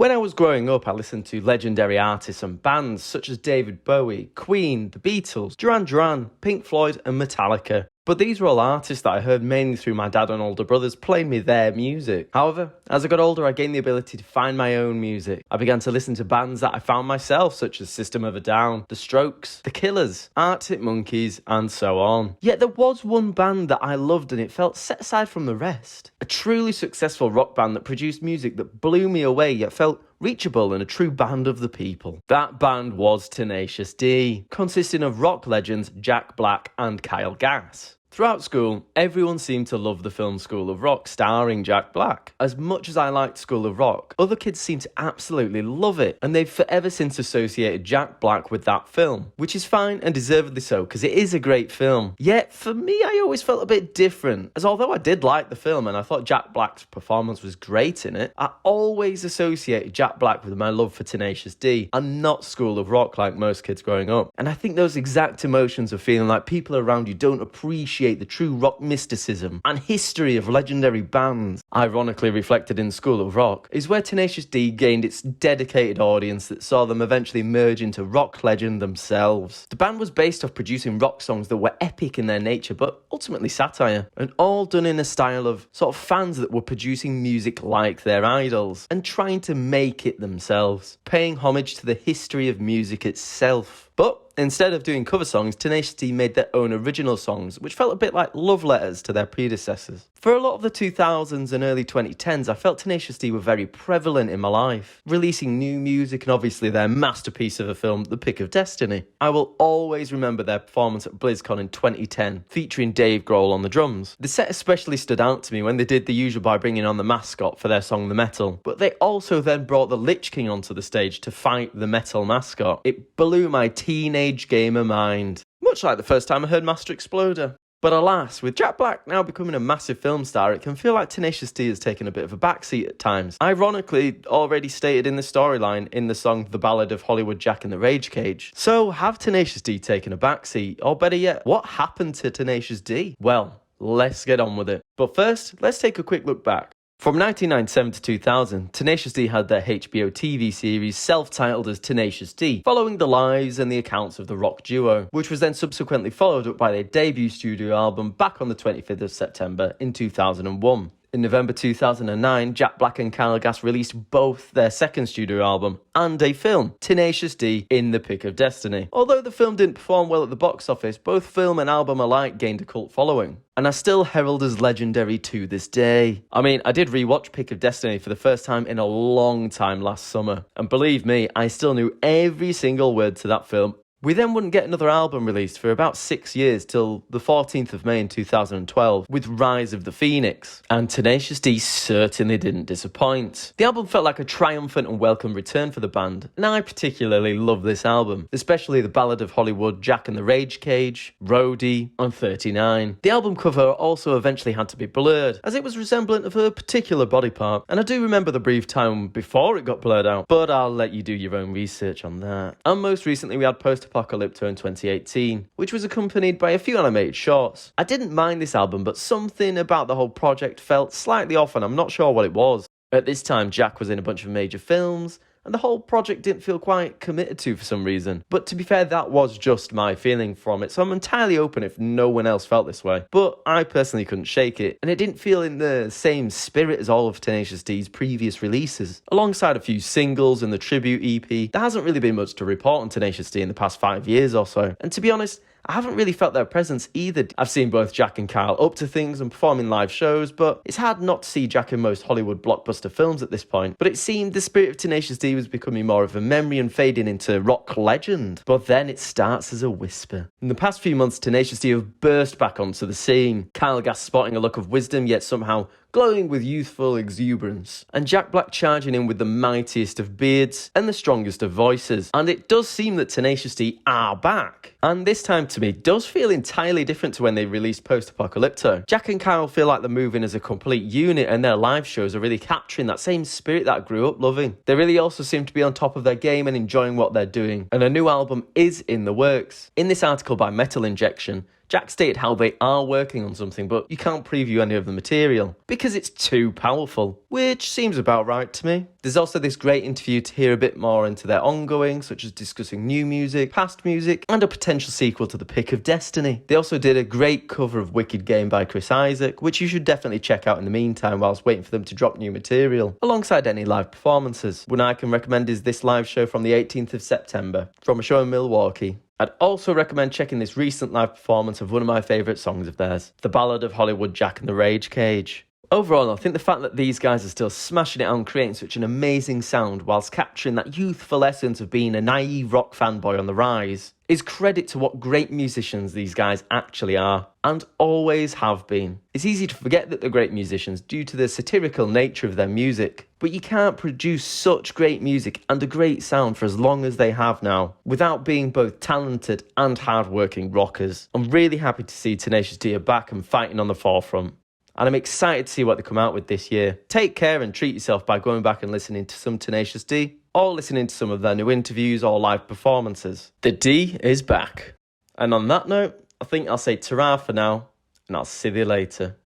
When I was growing up, I listened to legendary artists and bands such as David Bowie, Queen, The Beatles, Duran Duran, Pink Floyd and Metallica. But these were all artists that I heard mainly through my dad and older brothers playing me their music. However, as I got older, I gained the ability to find my own music. I began to listen to bands that I found myself, such as System of a Down, The Strokes, The Killers, Arctic Monkeys, and so on. Yet there was one band that I loved and it felt set aside from the rest. A truly successful rock band that produced music that blew me away yet felt reachable and a true band of the people. That band was Tenacious D, consisting of rock legends Jack Black and Kyle Gass. Throughout school, everyone seemed to love the film School of Rock starring Jack Black. As much as I liked School of Rock, other kids seemed to absolutely love it, and they've forever since associated Jack Black with that film, which is fine and deservedly so, because it is a great film. Yet, for me, I always felt a bit different, as although I did like the film and I thought Jack Black's performance was great in it, I always associated Jack Black with my love for Tenacious D, and not School of Rock like most kids growing up. And I think those exact emotions of feeling like people around you don't appreciate the true rock mysticism and history of legendary bands, ironically reflected in School of Rock, is where Tenacious D gained its dedicated audience that saw them eventually merge into rock legend themselves. The band was based off producing rock songs that were epic in their nature but ultimately satire, and all done in a style of sort of fans that were producing music like their idols and trying to make it themselves, paying homage to the history of music itself. But instead of doing cover songs, Tenacious D made their own original songs, which felt a bit like love letters to their predecessors. For a lot of the 2000s and early 2010s, I felt Tenacious D were very prevalent in my life, releasing new music and obviously their masterpiece of a film, The Pick of Destiny. I will always remember their performance at BlizzCon in 2010, featuring Dave Grohl on the drums. The set especially stood out to me when they did the usual by bringing on the mascot for their song The Metal, but they also then brought the Lich King onto the stage to fight the metal mascot. It blew my teenage gamer mind, much like the first time I heard Master Exploder. But alas, with Jack Black now becoming a massive film star, it can feel like Tenacious D has taken a bit of a backseat at times. Ironically, already stated in the storyline in the song The Ballad of Hollywood Jack in the Rage Cage. So, have Tenacious D taken a backseat? Or better yet, what happened to Tenacious D? Well, let's get on with it. But first, let's take a quick look back. From 1997 to 2000, Tenacious D had their HBO TV series self-titled as Tenacious D, following the lives and the accounts of the rock duo, which was then subsequently followed up by their debut studio album back on the 25th of September in 2001. In November 2009, Jack Black and Kyle Gass released both their second studio album and a film, Tenacious D in the Pick of Destiny. Although the film didn't perform well at the box office, both film and album alike gained a cult following, and are still heralded as legendary to this day. I mean, I did rewatch Pick of Destiny for the first time in a long time last summer, and believe me, I still knew every single word to that film. We then wouldn't get another album released for about 6 years till the 14th of May in 2012 with Rise of the Phoenix, and Tenacious D certainly didn't disappoint. The album felt like a triumphant and welcome return for the band, and I particularly love this album, especially the Ballad of Hollywood, Jack and the Rage Cage, Roadie, and 39. The album cover also eventually had to be blurred, as it was resemblant of a particular body part, and I do remember the brief time before it got blurred out, but I'll let you do your own research on that. And most recently we had Post-Apocalypto in 2018, which was accompanied by a few animated shorts. I didn't mind this album, but something about the whole project felt slightly off and I'm not sure what it was. At this time, Jack was in a bunch of major films, and the whole project didn't feel quite committed to for some reason. But to be fair, that was just my feeling from it, so I'm entirely open if no one else felt this way. But I personally couldn't shake it, and it didn't feel in the same spirit as all of Tenacious D's previous releases. Alongside a few singles and the tribute EP, there hasn't really been much to report on Tenacious D in the past 5 years or so. And to be honest, I haven't really felt their presence either. I've seen both Jack and Kyle up to things and performing live shows, but it's hard not to see Jack in most Hollywood blockbuster films at this point. But it seemed the spirit of Tenacious D was becoming more of a memory and fading into rock legend. But then it starts as a whisper. In the past few months, Tenacious D have burst back onto the scene. Kyle Gass sporting a look of wisdom, yet somehow glowing with youthful exuberance, and Jack Black charging in with the mightiest of beards and the strongest of voices. And it does seem that Tenacious D are back, and this time to me does feel entirely different to when they released Post-Apocalypto. Jack and Kyle feel like they're moving as a complete unit, and their live shows are really capturing that same spirit that I grew up loving. They really also seem to be on top of their game and enjoying what they're doing, and a new album is in the works. In this article by Metal Injection, Jack stated how they are working on something, but you can't preview any of the material because it's too powerful, which seems about right to me. There's also this great interview to hear a bit more into their ongoing, such as discussing new music, past music, and a potential sequel to The Pick of Destiny. They also did a great cover of Wicked Game by Chris Isaac, which you should definitely check out in the meantime whilst waiting for them to drop new material, alongside any live performances. One I can recommend is this live show from the 18th of September, from a show in Milwaukee. I'd also recommend checking this recent live performance of one of my favourite songs of theirs, The Ballad of Hollywood Jack and the Rage Cage. Overall, I think the fact that these guys are still smashing it out and creating such an amazing sound whilst capturing that youthful essence of being a naive rock fanboy on the rise is credit to what great musicians these guys actually are, and always have been. It's easy to forget that they're great musicians due to the satirical nature of their music, but you can't produce such great music and a great sound for as long as they have now, without being both talented and hard-working rockers. I'm really happy to see Tenacious D are back and fighting on the forefront. And I'm excited to see what they come out with this year. Take care and treat yourself by going back and listening to some Tenacious D, or listening to some of their new interviews or live performances. The D is back. And on that note, I think I'll say ta-ra for now, and I'll see you later.